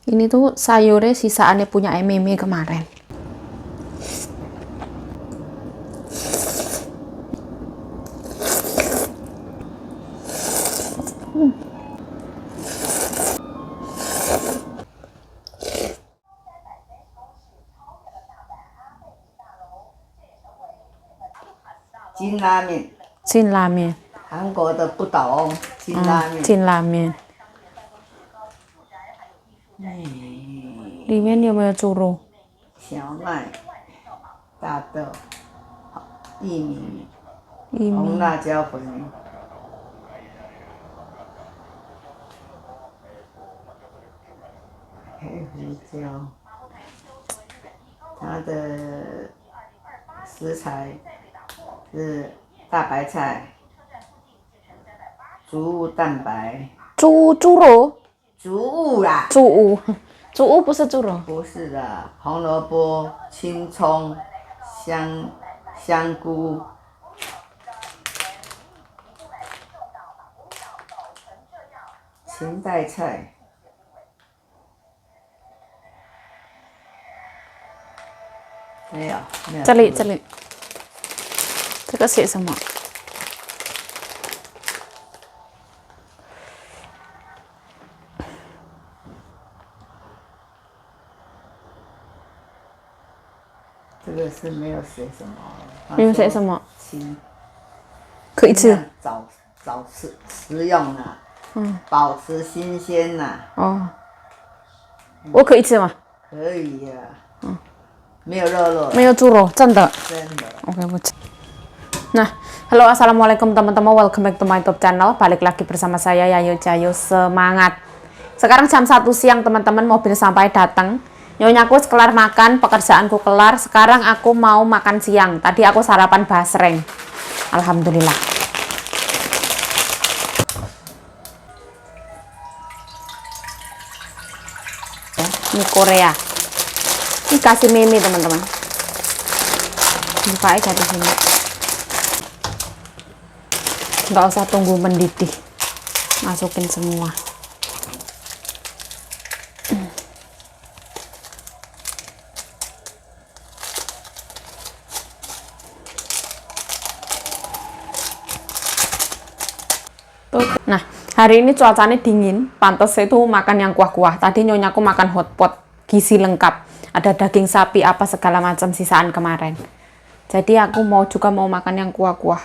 Ini tuh sayurnya sisaannya punya Mimi kemarin. Jin ramen， Jin ramen， 韩国的不倒翁，金拉面。Jin ramen。里面有没有猪肉？小麦、大豆、薏米、薏米、红辣椒粉，黑胡椒。它的食材是大白菜、植物蛋白、猪肉、植物啦，猪物不是猪肉。不是的，红萝卜、青葱、香菇。芹带菜，没有，这里，这个写什么？这个是没有写什么，没有写什么，可以吃，早食用啊，保持新鲜呐。哦，我可以吃吗？可以呀，没有肉，没有猪肉，真的。真的。Oke, nah, halo assalamualaikum teman-teman, welcome back to my YouTube channel. Balik lagi bersama saya Yayu Jayu, semangat. Sekarang jam 1 siang teman-teman, mobil sampai datang. Nyonyaku kelar makan, pekerjaanku kelar. Sekarang aku mau makan siang. Tadi aku sarapan basreng. Alhamdulillah. Ya, ini Korea. Ini kasih meme teman-teman. Buka aja di sini. Nggak usah tunggu mendidih. Masukin semua. Nah, hari ini cuacanya dingin, pantas itu makan yang kuah-kuah. Tadi nyonyaku makan hotpot, gizi lengkap. Ada daging sapi, apa segala macam sisaan kemarin. Jadi aku juga mau makan yang kuah-kuah.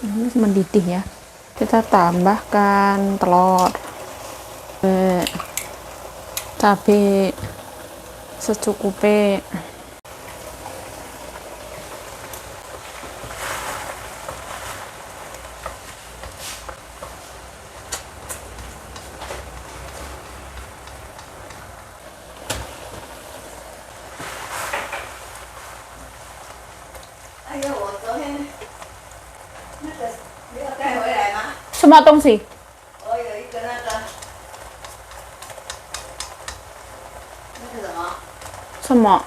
Ini mendidih ya. Kita tambahkan telur. Cabai secukupnya. Semua东西什么？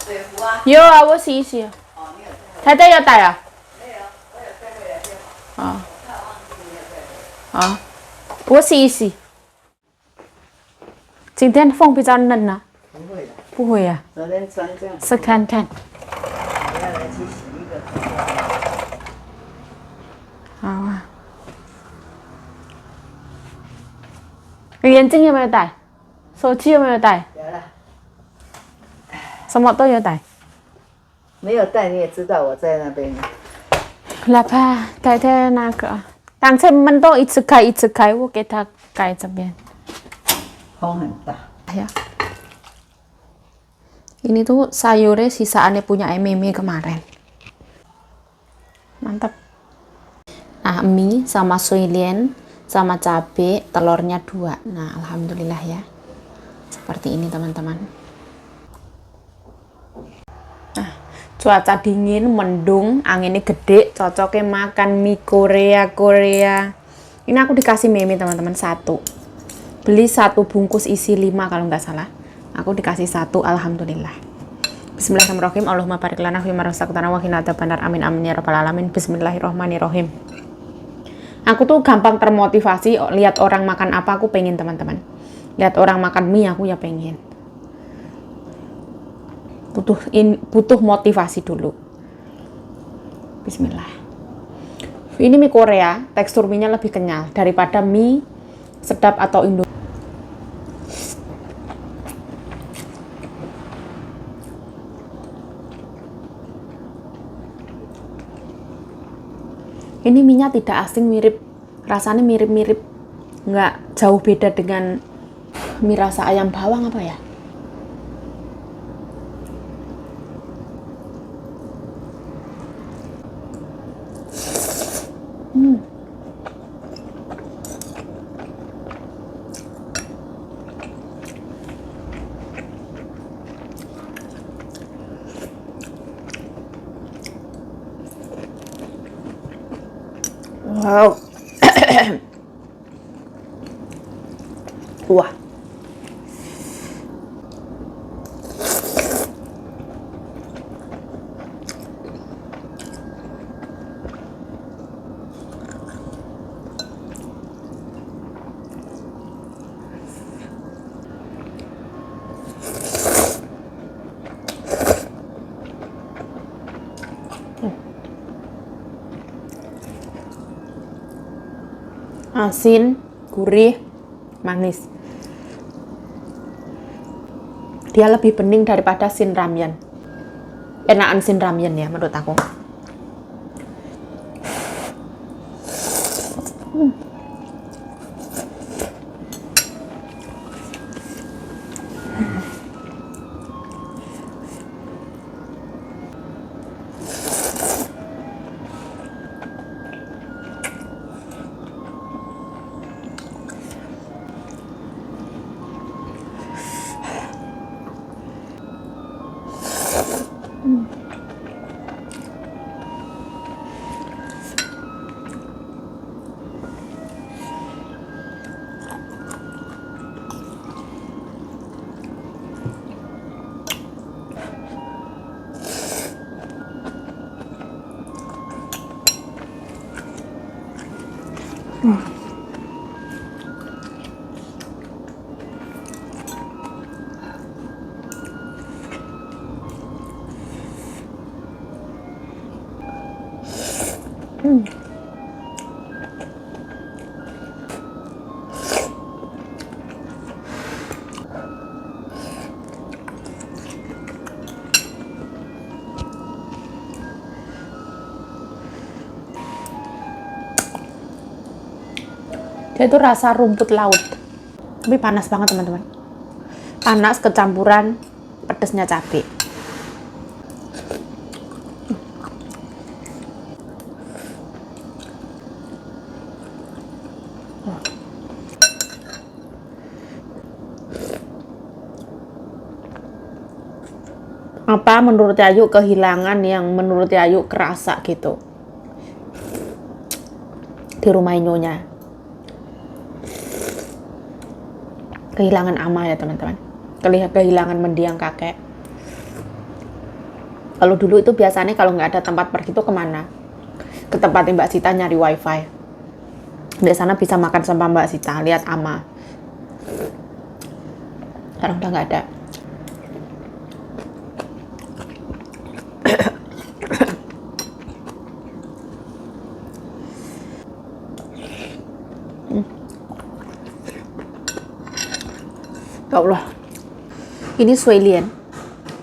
水壶啊？有啊，我洗一洗。哦，你有带？太太要带啊？没有，我有带回来就好。啊我忘记你有带回来。啊，我洗一洗。今天风比较冷啊？不会的。不会啊。昨天穿这样。试看看。我要来去洗一个。好啊。眼镜有没有戴？手机有没有戴？有了。什么都有戴。没有带你也知道我在那边。来吧，太太那个，但是门都一直开一直开，我给他盖这边。风很大。Ya. Ini tuh sayurnya sisaannya punya Mimi kemarin. Mantap. Nah, mie sama suilian sama cabai, telurnya 2. Nah, alhamdulillah ya. Seperti ini teman-teman. Nah, cuaca dingin, mendung, anginnya gede, cocoknya makan mie Korea. Ini aku dikasih Mimi teman-teman 1. beli 1 bungkus isi 5 kalau nggak salah. Aku dikasih 1, alhamdulillah. Bismillahirrahmanirrahim. Allahumma barik lana fima razaqtana wa qina adzabannar. Amin amin ya rabbal alamin. Bismillahirrahmanirrahim. Aku tuh gampang termotivasi lihat orang makan apa aku pengen, teman-teman. Lihat orang makan mie aku ya pengen. Butuh motivasi dulu. Bismillah. Ini mie Korea, tekstur mie-nya lebih kenyal daripada mie sedap atau Indo. Ini mie-nya tidak asing, rasanya mirip-mirip, nggak jauh beda dengan mie rasa ayam bawang apa ya. Wow. Wah. Asin, gurih, manis. Dia lebih bening daripada Shin Ramyun. Enakan Shin Ramyun ya menurut aku. Dia itu rasa rumput laut, tapi panas banget teman-teman. Panas kecampuran pedesnya cabai. Apa menurut Yayu kehilangan yang menurut Yayu kerasa gitu di rumah Nyonya? Kehilangan ama ya teman-teman, kehilangan mendiang kakek. Kalau dulu itu biasanya kalau nggak ada tempat pergi itu kemana? Ke tempat Mbak Sita nyari wifi. Di sana bisa makan sama Mbak Sita, lihat ama. Sekarang udah nggak ada. Ya Allah, ini Suelian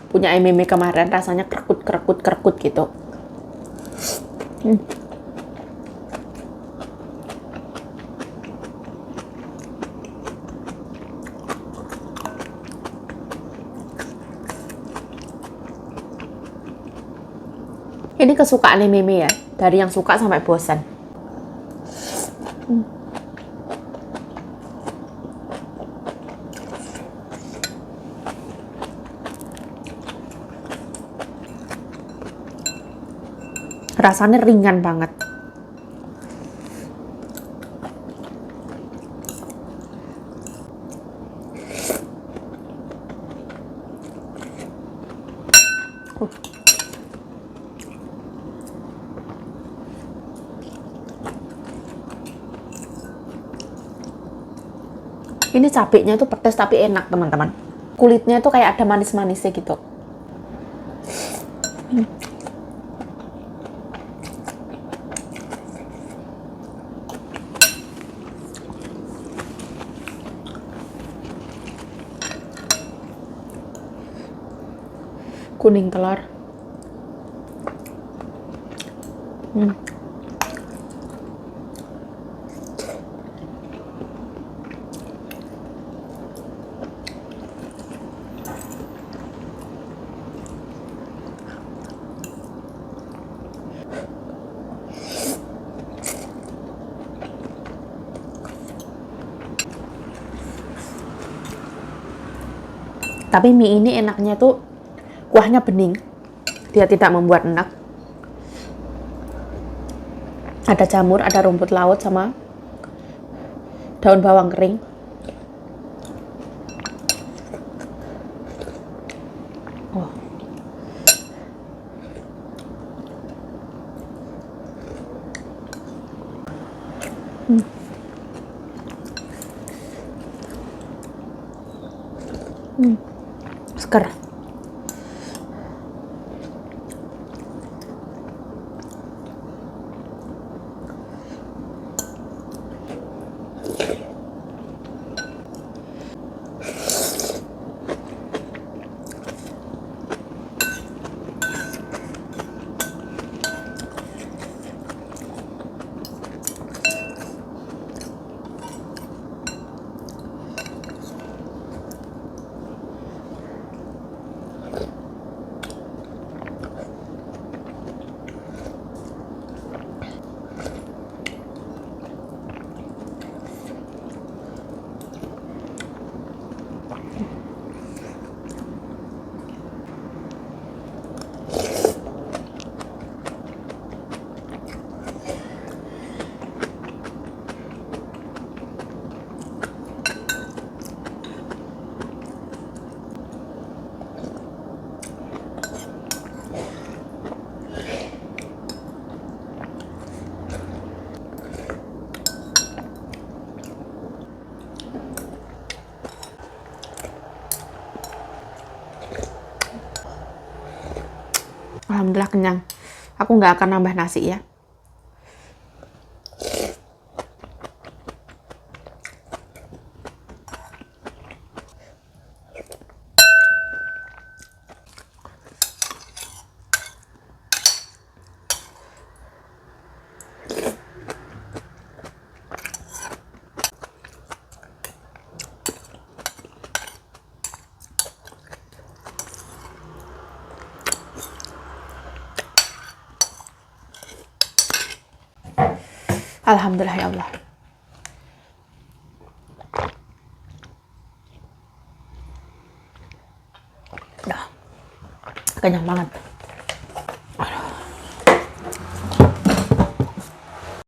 punya Meme kemarin, rasanya kerekut gitu. Ini kesukaan Meme ya, dari yang suka sampai bosan. Rasanya ringan banget. Ini cabenya itu pedas tapi enak teman-teman. Kulitnya itu kayak ada manis-manisnya gitu. Kuning telur. Tapi mie ini enaknya tuh kuahnya bening. Dia tidak membuat enak. Ada jamur, ada rumput laut sama daun bawang kering. Oh. Seger. Alhamdulillah kenyang. Aku nggak akan nambah nasi ya. Alhamdulillah ya Allah. Dah, kenyang banget.